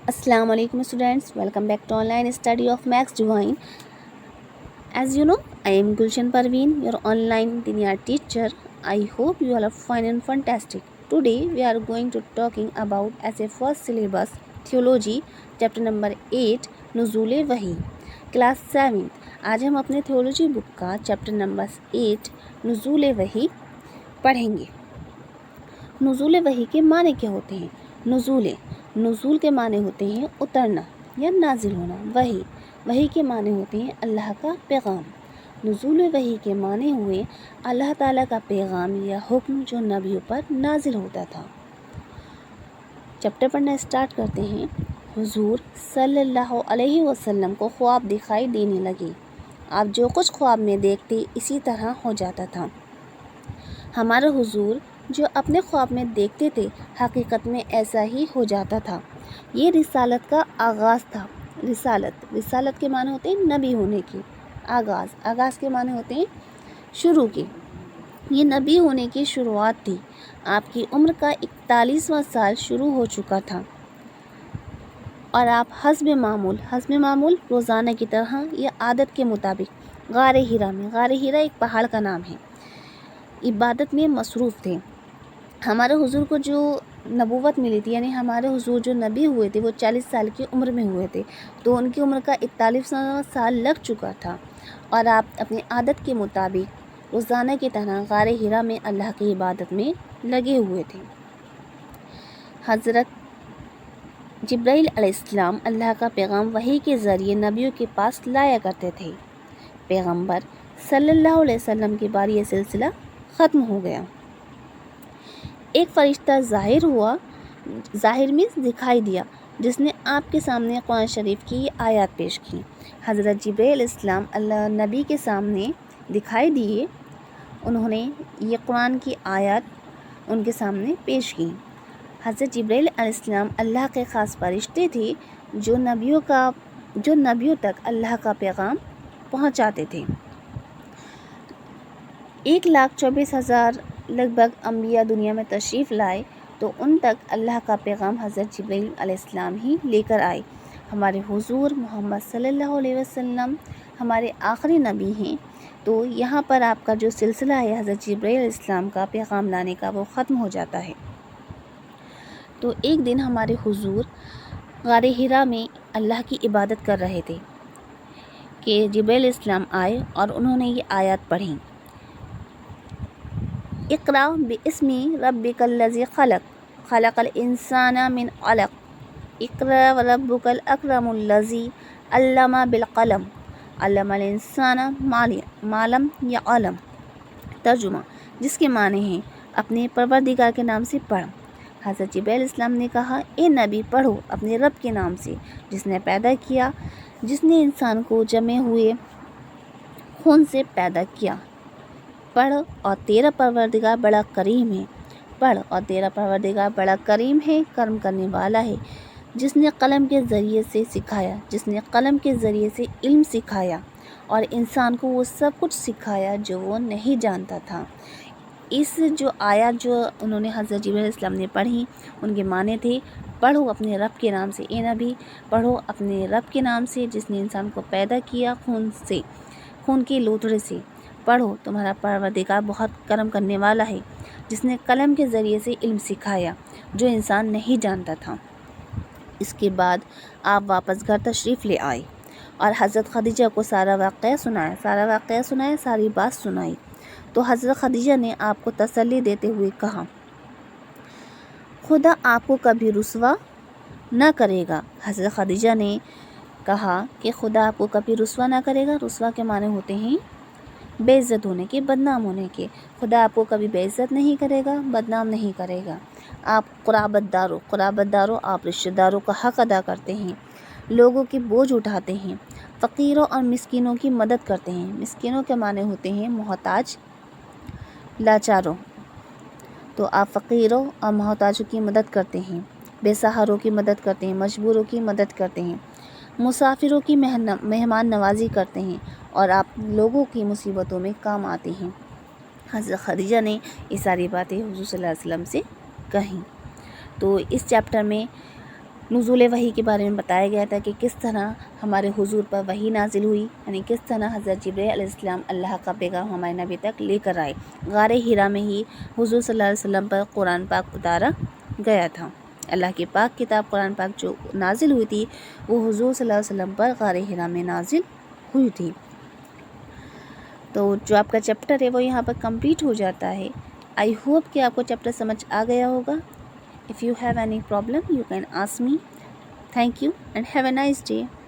Assalamu alaikum students, welcome back to online study of Max Divine. As you know, I am Gulshan Parveen, your online Dinya teacher. I hope you all are fine and fantastic. Today we are going to talking about as a first syllabus theology chapter number 8 नुज़ूल वही class 7. आज हम अपने theology book का chapter number 8 नुज़ूल वही पढ़ेंगे. नुज़ूल वही के माने क्या होते हैं? नुज़ूल के माने होते हैं उतरना या नाजिल होना. वही के माने होते हैं अल्लाह का पैगाम. नुज़ूल वही के माने हुए अल्लाह ताला का पैगाम या हुक्म जो नबियों पर नाजिल होता था. चैप्टर पढ़ना स्टार्ट करते हैं. हुजूर सल्लल्लाहु अलैहि वसल्लम को ख्वाब दिखाई देने लगे. आप जो कुछ ख्वाब में देखते इसी तरह हो जाता था. हमारे हुजूर जो अपने ख्वाब में देखते थे हकीकत में ऐसा ही हो जाता था. ये रिसालत का आगाज़ था. रिसालत के माने होते हैं नबी होने की. आगाज़ के माने होते हैं शुरू की. ये नबी होने की शुरुआत थी. आपकी उम्र का 41वां साल शुरू हो चुका था और आप हस्ब मामूल रोज़ाना की तरह या आदत के मुताबिक गारे हीरा एक पहाड़ का नाम है, इबादत में मसरूफ़ थे. हमारे हुजूर को जो नबूवत मिली थी यानी हमारे हुजूर जो नबी हुए थे वो 40 साल की उम्र में हुए थे, तो उनकी उम्र का 41वां साल लग चुका था और आप अपनी आदत के मुताबिक रोज़ाना की तरह गारे हीरा में अल्लाह की इबादत में लगे हुए थे. हज़रत जिब्राइल अलैहिस्सलाम अल्लाह का पैगाम वही के ज़रिए नबियों के पास लाया करते थे. पैगंबर सल्लल्लाहु अलैहि वसल्लम के बाद ये सिलसिला ख़त्म हो गया. एक फ़रिश्ता ज़ाहिर में दिखाई दिया जिसने आपके सामने कुरान शरीफ की आयत पेश की. हज़रत जिब्राइल अलैहिस्सलाम अल्लाह नबी के सामने दिखाई दिए. उन्होंने ये कुरान की आयत उनके सामने पेश की. हज़रत जिब्राइल अलैहिस्सलाम अल्लाह के ख़ास फरिश्ते थे जो नबियों तक अल्लाह का पैगाम पहुंचाते थे. 1,24,000 लगभग अम्बिया दुनिया में तशरीफ़ लाए तो उन तक अल्लाह का पैगाम हज़रत जिब्राइल अलैहिस्सलाम ही लेकर आए. हमारे हुजूर मोहम्मद सल्लल्लाहु अलैहि वसल्लम हमारे आखिरी नबी हैं, तो यहाँ पर आपका जो सिलसिला है हज़रत जिब्राइल अलैहिस्सलाम का पैगाम लाने का वो ख़त्म हो जाता है. तो एक दिन हमारे हुजूर गारे हिरा में अल्लाह की इबादत कर रहे थे कि जिब्राइल अलैहिस्सलाम आए और उन्होंने ये आयत पढ़ी. इक़रा बिस्मि रब्बिकल्लज़ी खलक़ल इंसाना मिन अलक़ इक़रा व रब्बुकल अकरमुल्लज़ी अल्लमा बिल क़लम अल्लमल इंसाना मा लम यअलम. तर्जुमा, जिसके माने हैं अपने परवरदिगार के नाम से पढ़. हज़रत जिब्राइल अलैहिस्सलाम ने कहा, ए नबी पढ़ो अपने रब के नाम से जिसने पैदा किया, जिसने इंसान को जमे हुए खून से पैदा किया. पढ़ और तेरा परवरदिगार बड़ा करीम है, कर्म करने वाला है, जिसने कलम के ज़रिए से इल्म सिखाया और इंसान को वो सब कुछ सिखाया जो वो नहीं जानता था. इस जो आयत जो उन्होंने हज़रत जिब्राइल अलैहिस्सलाम ने पढ़ी उनके माने थे, पढ़ो अपने रब के नाम से. ए नबी पढ़ो अपने रब के नाम से जिसने इंसान को पैदा किया खून के लोथड़े से. पढ़ो तुम्हारा परवरदिगार बहुत करम करने वाला है, जिसने कलम के ज़रिए से इल्म सिखाया जो इंसान नहीं जानता था. इसके बाद आप वापस घर तशरीफ़ ले आए और हज़रत खदीजा को सारा वाक़या सुनाया, सारी बात सुनाई. तो हज़रत खदीजा ने आपको तसल्ली देते हुए कहा, खुदा आपको कभी रुसवा न करेगा. हज़रत खदीजा ने कहा कि खुदा आपको कभी रुसवा ना करेगा. रुसवा के माने होते हैं बेइज्जत होने के, बदनाम होने के. खुदा आपको कभी बेइज्जत नहीं करेगा, बदनाम नहीं करेगा. आप क़ुराबतदारों आप रिश्तेदारों का हक़ अदा करते हैं, लोगों के बोझ उठाते हैं, फ़कीरों और मिस्कीनों की मदद करते हैं. मिस्कीनों के माने होते हैं मोहताज, लाचारों. तो आप फ़कीरों और मोहताजों की मदद करते हैं, बेसहारों की मदद करते हैं, मजबूरों की मदद करते हैं, मुसाफिरों की मेहमान नवाजी करते हैं और आप लोगों की मुसीबतों में काम आते हैं. हज़रत खदीजा ने ये सारी बातें हुज़ूर सल्लल्लाहु अलैहि वसल्लम से कहीं. तो इस चैप्टर में نزول وحی کے بارے میں بتایا گیا تھا کہ کس طرح ہمارے حضور پر وحی نازل ہوئی، یعنی کس طرح حضرت جبرائیل علیہ السلام اللہ کا پیغام ہمارے نبی تک لے کر آئے۔ غار حرا میں ہی حضور صلی اللہ علیہ وسلم پر قرآن پاک اتارا گیا تھا۔ اللہ کی پاک کتاب قرآن پاک جو نازل ہوئی تھی وہ حضور صلی اللہ علیہ وسلم پر غار حرا میں نازل ہوئی تھی۔ تو جو آپ کا چیپٹر ہے وہ یہاں پر کمپلیٹ ہو جاتا ہے۔ آئی ہوپ کہ آپ کو چیپٹر سمجھ آ گیا ہوگا۔ If you have any problem, you can ask me. Thank you and have a nice day.